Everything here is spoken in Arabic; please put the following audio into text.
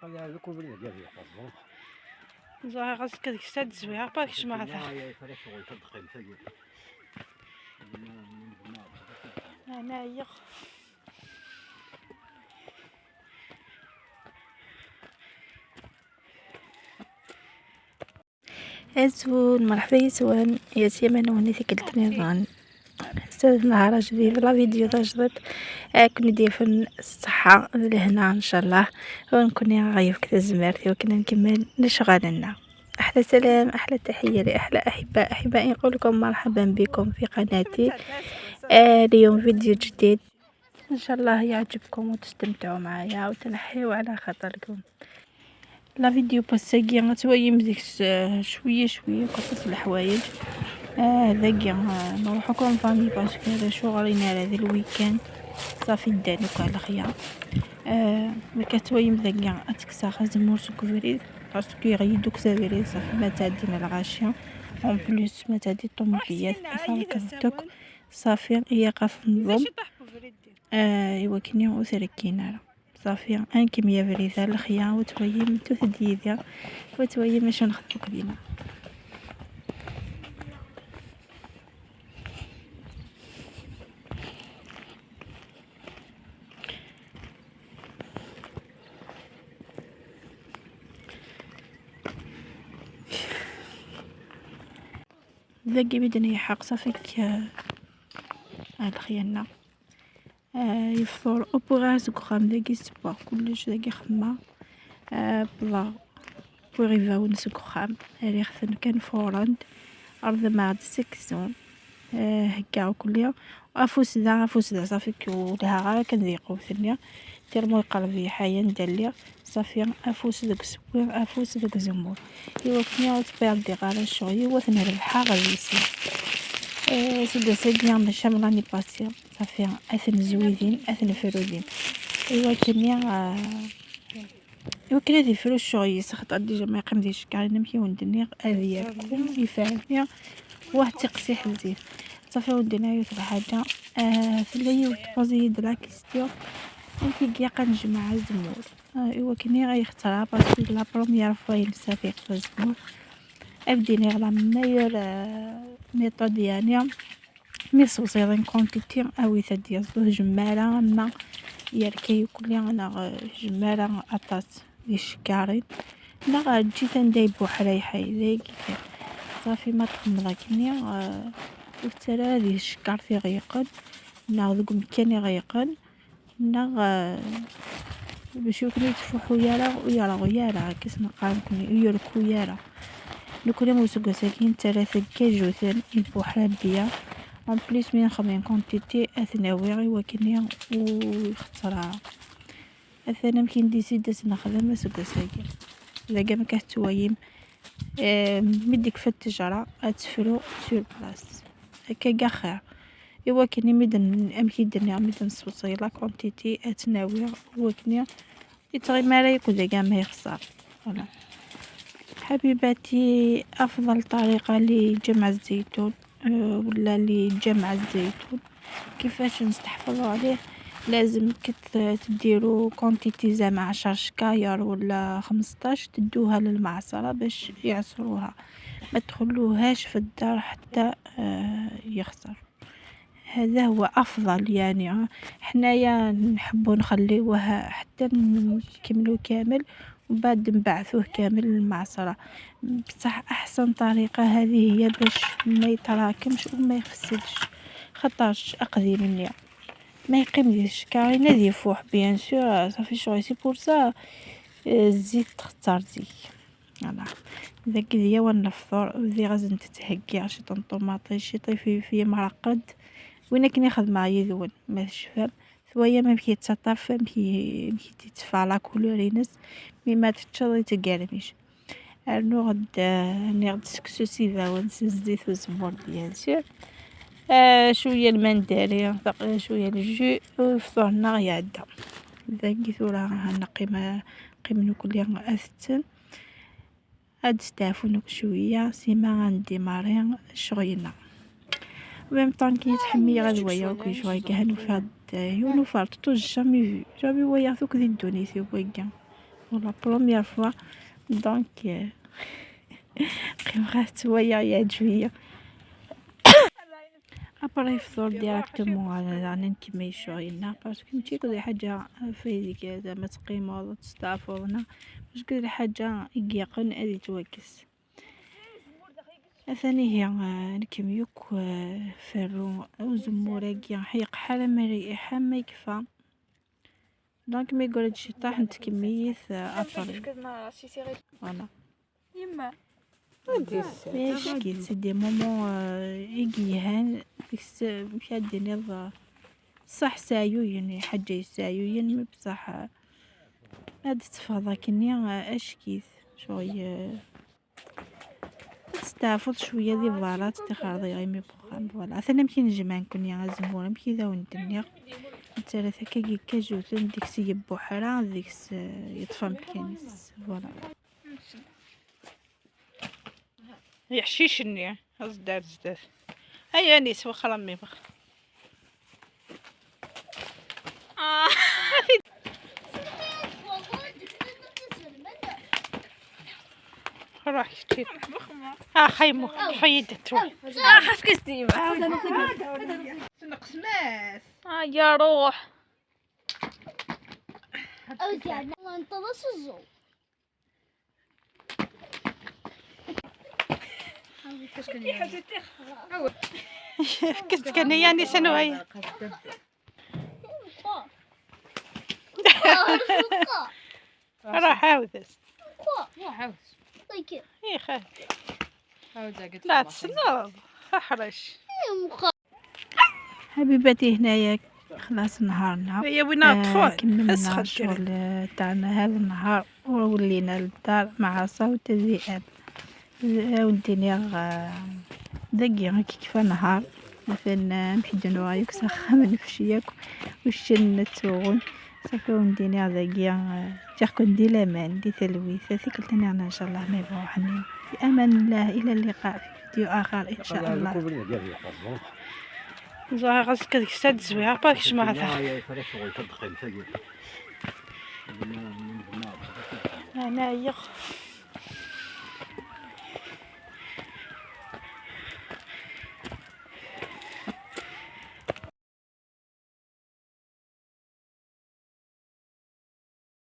قال لها هذوك وبرد ديالي طبعا زعما خاصك هاديك الساعة تزويها باكش ما غدا هي ترى شغل تدخل تجي هنايا أزون مرحبا يسوان يا سيمان ونيتي كلت نظام استاذ نهار جديد لا فيديو تجرد كون ندير في الصحة لهنا ان شاء الله ونكون غايف كذا زمارتي وكنا نكمل لشغالنا. احلى سلام احلى تحية لاحلى احبائي نقول لكم مرحبا بكم في قناتي. اليوم فيديو جديد ان شاء الله يعجبكم وتستمتعوا معايا وتنحيوا على خاطركم. لا فيديو باساكي غتويم ديك شويه قصص الحوايج هذاكيا نروحوكم فامي باسكو هذا شغلنا هذا الويكاند صافي دانوك على خيار ما كتويم ذاكيا اتكسا خازمور سكوفريد باسكو يغيدوك سافيري صافي ما تعدينا الغاشيه اون بليس ما تعدي الطوموبيلات صافي صافي هي قاف نظم ايوا كني وسركينا صافي ان كميه فريزه الخيار وتويم تثديديا وتويم باش نخدموك ديما ذاكي بدنا يحق صافيك الخيالنا يفطر أبغاز كخام ذاكي سبا كلش ذاكي خما بلا بغيفاو نسكخام ريخثن كان فورند أرض ما سكسون هكا وكليا وافوس ذا صافي كولها غا كنذيقو ثانية تيرمو قلبي حيا ندليا صافي افوس داك السوير افوس داك الزمور ايوا كنيا تبيردي غالا الشغل وثنا ربحا غادي يسير سيدا سيديا باش راني باسيا صافي اثن زويدين اثن فرودين ايوا كنيا كنا ديفرو الشغل يسخط ديجا ما يقيم ديش كاري نمشي وندني هذه كون يفهمني واحد تقسيح مزيان صافي ودينا يوث حاجه في اللي تبوزي د لا كيستيون انت كيا كنجمع الزمور ايوا كني غيختارها باسكو لا بروميير فوا ينسى فيق الزمور ابديني غلا ميور ميثود يعني مي سوزيرين كونتيتي اويثا ديال جماله ما يركي كل انا جماله اطاس يشكاري لا جي تندايبو حرايحي ذاك صافي ما تخمضا كني وترى هذه الشكار في غيقن ناخذ مكاني غيقن نا باش يكونوا يتفوحوا يالا كيس نقال كوني يركو يالا نكون موسوق ساكين 3 كاجوثن يتبوح بيا اون بليس من خمين كونتيتي اثناوي وكنيا ويختارها اثنا يمكن ديسيد نخدم سوق ساكين اذا ما كتويم مديك في التجارة اتفرو سور بلاص هكا كاع خير ايوا كني مدن امشي درنا مدن صوصي لا كونتيتي اتناوي وكني يتغي ما لا يكون كاع ما يخسر فوالا حبيباتي افضل طريقه لجمع الزيتون ولا لجمع الزيتون كيفاش نستحفظوا عليه لازم تديروا كونتيتي زعما 10 شكاير ولا 15 تدوها للمعصره باش يعصروها ما تخلوهاش في الدار حتى يخسر هذا هو افضل يعني حنايا نحبوا نخليوها حتى نكملوا كامل وبعد نبعثوه كامل للمعصره بصح احسن طريقه هذه هي باش ما يتراكمش وما يفسدش خاطرش اقدي مني ما يقيمش كارينا دي فوح بيان سور صافي شغل سي بور سا الزيت تختار زيك فوالا ذاك هي ونفطر ذي غازن تتهكي عشي طماطي شي طيفي في معقد وين كني خدمه يذون ماش فهم ثويا ما مشي تسطف مشي تتفع لا كولور ينس مي ما تشري تقالميش نغد سكسوسي ونس الزيت والزبور بيان سور شويه المنداري شويه الجو وفطورنا غيعدى ذاك ثورة هنقيم قيمنو كل اثتن هاد ستافونك شويه سيما غنديماري شغينا وميم طون كي تحمي غدويا وكي شويه كهنو فهاد يونو فارطو جامي ويا ثوك ذي الدونيسي ويا pour la première fois donc بغات شويه يعجبيا ابرا يفطر ديراكتومون راني نكمل شغلنا باسكو ماشي كل حاجه فيزيك زعما تقيموض تستافورنا باش كل حاجه يقن ادي توكس ثاني هي نكميوك فرو وزموراكي حيق حاله مريحه ما يكفى دونك ما يقولش طاح نتكميث افري فوالا يما باش كي سي مومون يجيهان مش هادي صح سايوين حاجه يسايوين بصح هاد تفاضا كني اش كيث شويه تستافد شويه دي فالات تخاضي غيمي بوغام فوالا اثنا يمكن نجمع نكون يا زمورا مكي ذا وندنيا ثلاثه كي كاجوتن ديك سي بوحرا ديك يطفى مكانيس فوالا يحشيشني ازداد هيا نيس واخا رامي بخ روح شتي خيمو فيدتو خاف كستي نقص ماس يا روح او زعما نطلص الزو كنت كان يعني سنوية راح عاودس اي خاف لا تسنى احرش حبيبتي هنايا خلاص نهارنا هي وين طفول كملنا الشغل تاعنا هذا النهار ولينا للدار مع صوت الذئاب ودينا دقيقة كيف نهار مثلا مشينا رايك سخن نفشيك وشن تسوغن صافي وندينا دقيقة تاخد دي لامان دي تلويث قلت انا ان شاء الله ما يبغوني في امان الله الى اللقاء في فيديو اخر ان شاء الله زهر غاسك هذيك الساد زوينه باكش معها انايا